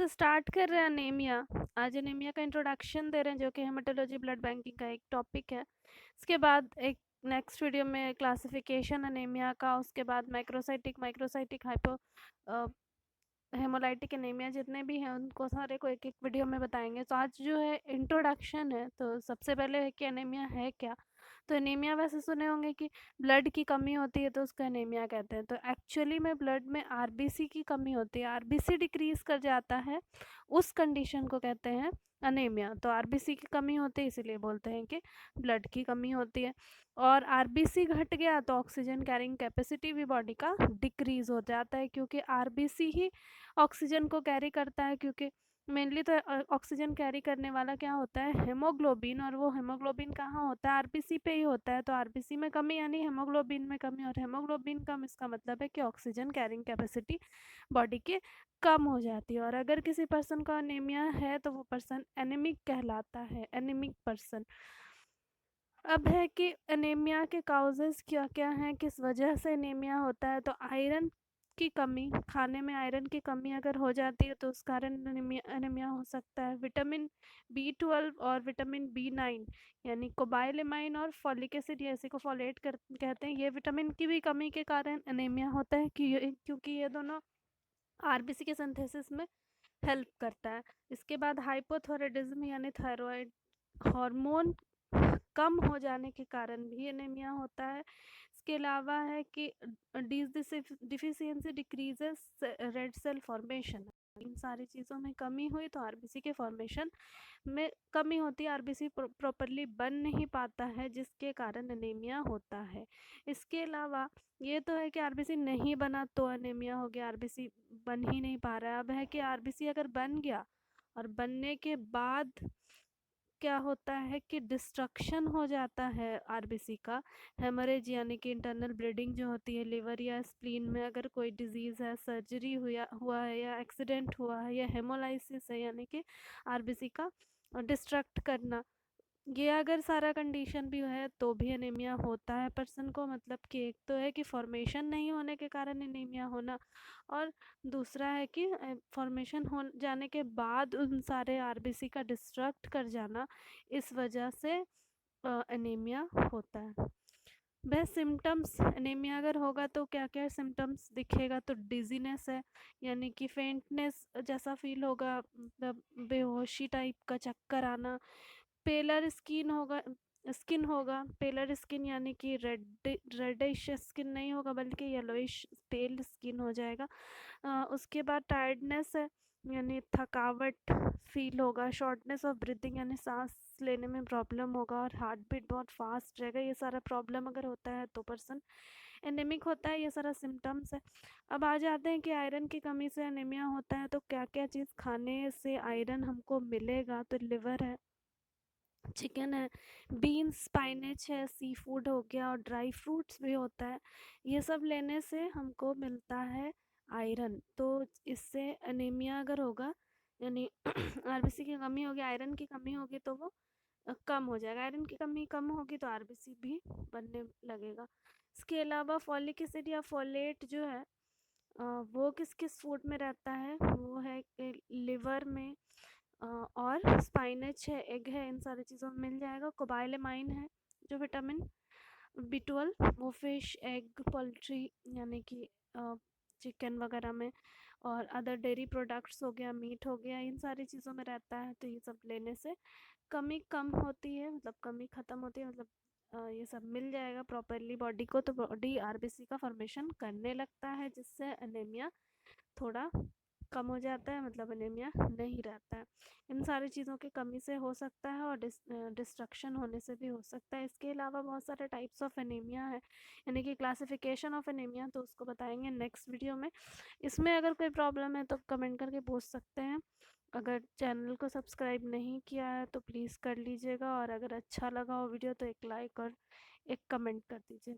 तो स्टार्ट कर रहे हैं अनीमिया। आज अनीमिया का इंट्रोडक्शन दे रहे हैं, जो कि हेमाटोलॉजी ब्लड बैंकिंग का एक टॉपिक है। इसके बाद एक नेक्स्ट वीडियो में क्लासिफिकेशन अनीमिया का, उसके बाद माइक्रोसाइटिक हाइपो हेमोलाइटिक एनीमिया, जितने भी हैं उनको सारे को एक एक वीडियो में बताएंगे। तो आज जो है इंट्रोडक्शन है। तो सबसे पहले है कि एनीमिया है क्या। तो एनीमिया वैसे सुने होंगे कि ब्लड की कमी होती है तो उसको एनीमिया कहते हैं। तो एक्चुअली में ब्लड में आरबीसी की कमी होती है, आरबीसी डिक्रीज कर जाता है, उस कंडीशन को कहते हैं अनीमिया। तो आरबीसी की कमी होती है, इसीलिए बोलते हैं कि ब्लड की कमी होती है। और आरबीसी घट गया तो ऑक्सीजन कैरिंग कैपेसिटी भी बॉडी का डिक्रीज हो जाता है, क्योंकि आरबीसी ही ऑक्सीजन को कैरी करता है। क्योंकि मेनली तो ऑक्सीजन कैरी करने वाला क्या होता है, हेमोग्लोबिन, और वो हेमोग्लोबिन कहाँ होता है, आरबीसी पे ही होता है। तो आरबीसी में कमी यानी हेमोग्लोबिन में कमी, और हेमोग्लोबिन कम इसका मतलब है कि ऑक्सीजन कैरिंग कैपेसिटी बॉडी के कम हो जाती है। और अगर किसी पर्सन को अनीमिया है तो वो पर्सन एनीमिक कहलाता है, एनीमिक पर्सन। अब है कि एनीमिया के काउजेस क्या क्या हैं, किस वजह से एनीमिया होता है। तो आयरन की कमी, खाने में आयरन की कमी अगर हो जाती है तो उस कारण एनीमिया हो सकता है। विटामिन B12 और विटामिन B9 यानी कोबाइलेमाइन और फॉलिक एसिड, जैसे को फोलेट कहते हैं, ये विटामिन की भी कमी के कारण एनीमिया होता है, क्योंकि ये दोनों आरबीसी के सिंथेसिस में हेल्प करता है। इसके बाद हाइपोथायराइडिज्म यानी थायराइड हार्मोन कम हो जाने के कारण भी एनीमिया होता है। इसके अलावा है कि deficiency decreases red cell formation. इन सारी चीज़ों में कमी हुई तो आरबीसी के फॉर्मेशन में कमी होती है, आरबीसी प्रॉपरली बन नहीं पाता है, जिसके कारण एनीमिया होता है। इसके अलावा ये तो है कि आरबीसी नहीं बना तो एनीमिया हो गया, आरबीसी बन ही नहीं पा रहा है। अब है कि आरबीसी अगर बन गया और बनने के बाद क्या होता है कि डिस्ट्रक्शन हो जाता है आरबीसी का। हेमरेज यानी कि इंटरनल ब्लीडिंग जो होती है लिवर या स्प्लीन में, अगर कोई डिजीज़ है, सर्जरी हुआ है या एक्सीडेंट हुआ है या हेमोलाइसिस है यानी कि आरबीसी का डिस्ट्रक्ट करना, ये अगर सारा कंडीशन भी है तो भी एनीमिया होता है पर्सन को। मतलब कि एक तो है कि फॉर्मेशन नहीं होने के कारण एनीमिया होना, और दूसरा है कि फॉर्मेशन हो जाने के बाद उन सारे आरबीसी का डिस्ट्रक्ट कर जाना, इस वजह से एनीमिया होता है। वह सिम्टम्स, एनीमिया अगर होगा तो क्या क्या सिम्टम्स दिखेगा, तो डिजीनेस है यानी कि फेंटनेस जैसा फील होगा, मतलब बेहोशी टाइप का, चक्कर आना। पेलर स्किन होगा, पेलर स्किन यानी कि रेडिश स्किन नहीं होगा बल्कि येलोइश पेल स्किन हो जाएगा। उसके बाद टायर्डनेस है यानी थकावट फील होगा। शॉर्टनेस ऑफ ब्रीथिंग यानी सांस लेने में प्रॉब्लम होगा, और हार्ट बीट बहुत फास्ट रहेगा। ये सारा प्रॉब्लम अगर होता है तो पर्सन एनीमिक होता है। ये सारा सिम्टम्स है। अब आ जाते हैं कि आयरन की कमी से एनीमिया होता है तो क्या क्या चीज़ खाने से आयरन हमको मिलेगा। तो लिवर है, चिकन है, बीन्स, स्पाइनेच है, सी फूड हो गया, और ड्राई फ्रूट्स भी होता है। ये सब लेने से हमको मिलता है आयरन। तो इससे एनीमिया अगर होगा यानी आरबीसी की कमी होगी, आयरन की कमी होगी, तो वो कम हो जाएगा। आयरन की कमी कम होगी तो आरबीसी भी बनने लगेगा। इसके अलावा फॉलिक एसिड या फोलेट जो है वो किस किस फूड में रहता है, वो है लिवर में, और स्पाइनच है, एग है, इन सारी चीज़ों में मिल जाएगा। कोबाइलेमाइन है जो विटामिन B12, वो फिश, एग, पोल्ट्री यानी कि चिकन वगैरह में, और अदर डेयरी प्रोडक्ट्स हो गया, मीट हो गया, इन सारी चीज़ों में रहता है। तो ये सब लेने से कमी कम होती है, मतलब कमी ख़त्म होती है, मतलब ये सब मिल जाएगा प्रॉपरली बॉडी को, तो बॉडी आरबीसी का फॉर्मेशन करने लगता है, जिससे एनीमिया थोड़ा कम हो जाता है, मतलब एनीमिया नहीं रहता है। इन सारी चीज़ों की कमी से हो सकता है, और डिस्ट्रक्शन होने से भी हो सकता है। इसके अलावा बहुत सारे टाइप्स ऑफ एनीमिया है यानी कि क्लासिफिकेशन ऑफ एनीमिया, तो उसको बताएंगे नेक्स्ट वीडियो में। इसमें अगर कोई प्रॉब्लम है तो कमेंट करके पूछ सकते हैं। अगर चैनल को सब्सक्राइब नहीं किया है तो प्लीज़ कर लीजिएगा, और अगर अच्छा लगा हो वीडियो तो एक लाइक और एक कमेंट कर दीजिए।